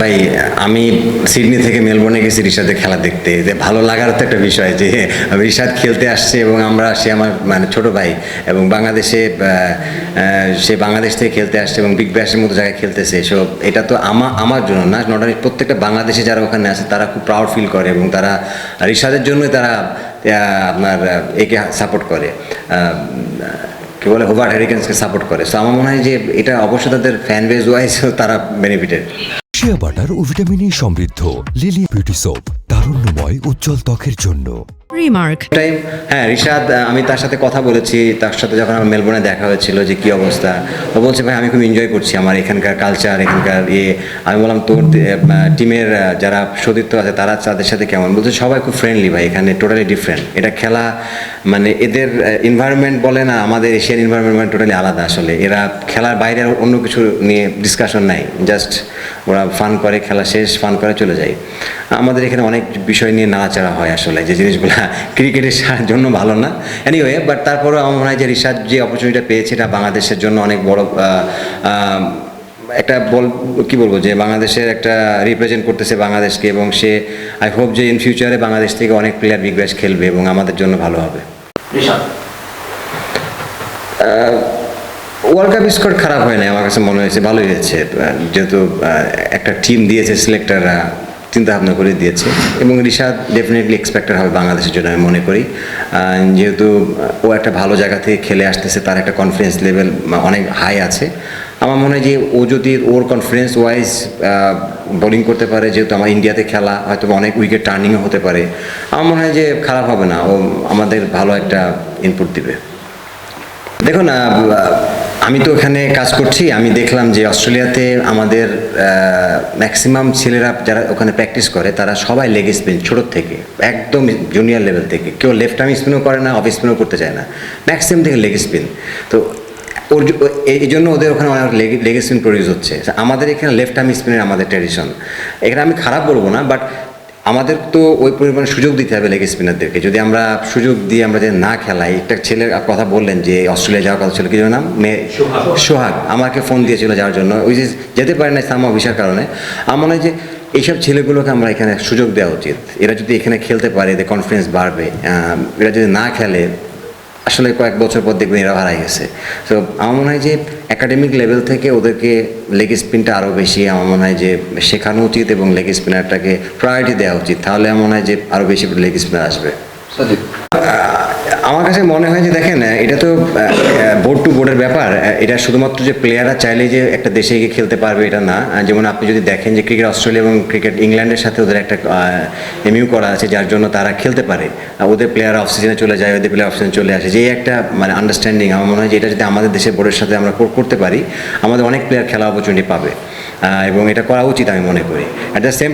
ভাই আমি সিডনি থেকে মেলবোর্নে গেছি রিশাদের খেলা দেখতে, যে ভালো লাগার তো একটা বিষয় যে রিশাদ খেলতে আসছে এবং আমরা, সে আমার মানে ছোট ভাই এবং বাংলাদেশে সে বাংলাদেশ থেকে খেলতে আসছে এবং বিগ ব্যাশের মতো জায়গায় খেলতেছে। সো এটা তো আমার জন্য না, নট অনলি প্রত্যেকটা বাংলাদেশে যারা ওখানে আছে তারা খুব প্রাউড ফিল করে এবং তারা রিশাদের জন্যই তারা আপনার একে সাপোর্ট করে, কী বলে, হোভার্ট হ্যারিকেন্সকে সাপোর্ট করে। সো আমার মনে হয় যে এটা অবশ্যই তাদের ফ্যান বেজ ওয়াইজ তারা বেনিফিটেড। শিয়া বাটার ও ভিটামিনে সমৃদ্ধ লিলি বিউটি সোপ, তারুণ্যময় উজ্জ্বল ত্বকের জন্য। রিমার্ক টাইম, হ্যাঁ রিশাদ, আমি তার সাথে কথা বলেছি, তার সাথে যখন আমার মেলবোর্নে দেখা হয়েছিল যে কী অবস্থা, ও বলছে ভাই আমি খুব এনজয় করছি আমার এখানকার কালচার, এখানকার আমি বললাম তোর টিমের যারা সতীর্থ আছে তারা তাদের সাথে কেমন, বলছে সবাই খুব ফ্রেন্ডলি ভাই, এখানে টোটালি ডিফারেন্ট। এটা খেলা মানে এদের এনভায়রনমেন্ট বলে না, আমাদের এশিয়ান এনভায়রনমেন্ট টোটালি আলাদা। আসলে এরা খেলার বাইরে অন্য কিছু নিয়ে ডিসকাশন নাই, জাস্ট ওরা ফান করে, খেলা শেষ ফান করে চলে যায়। আমাদের এখানে অনেক বিষয় নিয়ে নাড়াচাড়া হয় আসলে, যে জিনিসগুলো ক্রিকেটের জন্য ভালো না। এনিওয়ে, বাট তারপরেও আমার মনে হয় যে রিশাদ যে অপরচুনিটিটা পেয়েছে এটা বাংলাদেশের জন্য অনেক বড় একটা কী বলবো, যে বাংলাদেশের একটা রিপ্রেজেন্ট করতেছে বাংলাদেশকে, এবং সে আই হোপ যে ইন ফিউচারে বাংলাদেশ থেকে অনেক প্লেয়ার বিগ ব্যাশ খেলবে এবং আমাদের জন্য ভালো হবে। ওয়ার্ল্ড কাপ স্কোর খারাপ হয় না, আমার কাছে মনে হয়েছে ভালোই হয়েছে, যেহেতু একটা টিম দিয়েছে সিলেক্টররা, চিন্তা ভাবনা করে দিয়েছে এবং রিশাদ ডেফিনেটলি এক্সপেক্টেড হবে বাংলাদেশের জন্য আমি মনে করি, যেহেতু ও একটা ভালো জায়গা থেকে খেলে আসতেছে, তার একটা কনফিডেন্স লেভেল অনেক হাই আছে। আমার মনে হয় যে ও যদি ওর কনফিডেন্স ওয়াইজ বোলিং করতে পারে, যেহেতু আমার ইন্ডিয়াতে খেলা, হয়তো অনেক উইকেট টার্নিংও হতে পারে, আমার মনে হয় যে খারাপ হবে না, ও আমাদের ভালো একটা ইনপুট দিবে। দেখুন, আমি তো ওখানে কাজ করছি, আমি দেখলাম যে অস্ট্রেলিয়াতে আমাদের ম্যাক্সিমাম ছেলেরা যারা ওখানে প্র্যাকটিস করে তারা সবাই লেগ স্পিন ছোটোর থেকে, একদম জুনিয়র লেভেল থেকে, কেউ লেফট আর্ম স্পিনও করে না, অফ স্পিনও করতে চায় না, ম্যাক্সিমাম থেকে লেগ স্পিন। তো এই জন্য ওদের ওখানে অনেক লেগ স্পিন প্রডিউস হচ্ছে। আমাদের এখানে লেফট আর্ম স্পিনের আমাদের ট্র্যাডিশন, এখানে আমি খারাপ বলবো না, বাট আমাদের তো ওই পরিমাণে সুযোগ দিতে হবে লেগ স্পিনারদেরকে। যদি আমরা সুযোগ দিয়ে আমরা যদি না খেলাই, একটা ছেলের কথা বললেন যে অস্ট্রেলিয়া যাওয়ার কথা ছিল, কি নাম, সোহাগ আমাকে ফোন দিয়েছিল যাওয়ার জন্য, ওই যে যেতে পারে না সামা ভিসার কারণে। আমার মনে হয় যে এইসব ছেলেগুলোকে আমরা এখানে সুযোগ দেওয়া উচিত, এরা যদি এখানে খেলতে পারে এদের কনফিডেন্স বাড়বে, এরা যদি না খেলে আসলে কয়েক বছর পর দেখবেন এরা হারাই গেছে। তো আমার মনে হয় যে একাডেমিক লেভেল থেকে ওদেরকে লেগ স্পিনটা আরও বেশি আমার মনে হয় যে শেখানো উচিত এবং লেগ স্পিনারটাকে প্রায়োরিটি দেওয়া উচিত, তাহলে আমার মনে হয় যে আরও বেশি লেগ স্পিনার আসবে। আমার কাছে মনে হয় যে দেখেন, এটা তো বোর্ড টু বোর্ডের ব্যাপার, এটা শুধুমাত্র যে প্লেয়াররা চাইলে যে একটা দেশে গিয়ে খেলতে পারবে এটা না। যেমন আপনি যদি দেখেন যে ক্রিকেট অস্ট্রেলিয়া এবং ক্রিকেট ইংল্যান্ডের সাথে ওদের একটা এমইউ করা আছে, যার জন্য তারা খেলতে পারে, ওদের প্লেয়ার অফ সিজনে চলে যায়, ওদের প্লেয়ার অফ সিজনে চলে আসে, যে একটা মানে আন্ডারস্ট্যান্ডিং। আমার মনে হয় যে এটা যদি আমাদের দেশের বোর্ডের সাথে আমরা করতে পারি, আমাদের অনেক প্লেয়ার খেলা অপরচুনিটি পাবে এবং এটা করা উচিত আমি মনে করি। At the same